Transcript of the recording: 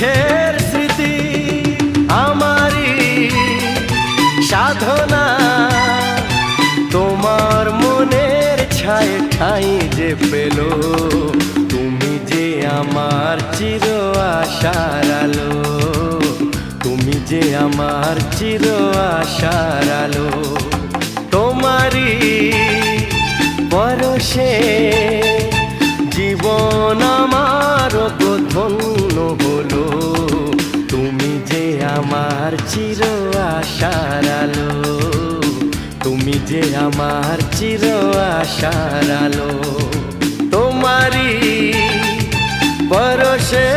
কিসের স্মৃতি আমারই সাধনা, তোমার মনের ছায় ঠাঁই যে পেল, তুমি যে আমার চির আশার আলো, তুমি যে আমার চির আশার আলো। তোমারই পরশে জীবন আমার ধন্য হলো, তুমি যে আমার চির আশার আলো, তুমি যে আমার চির আশার আলো। তোমারই পরশে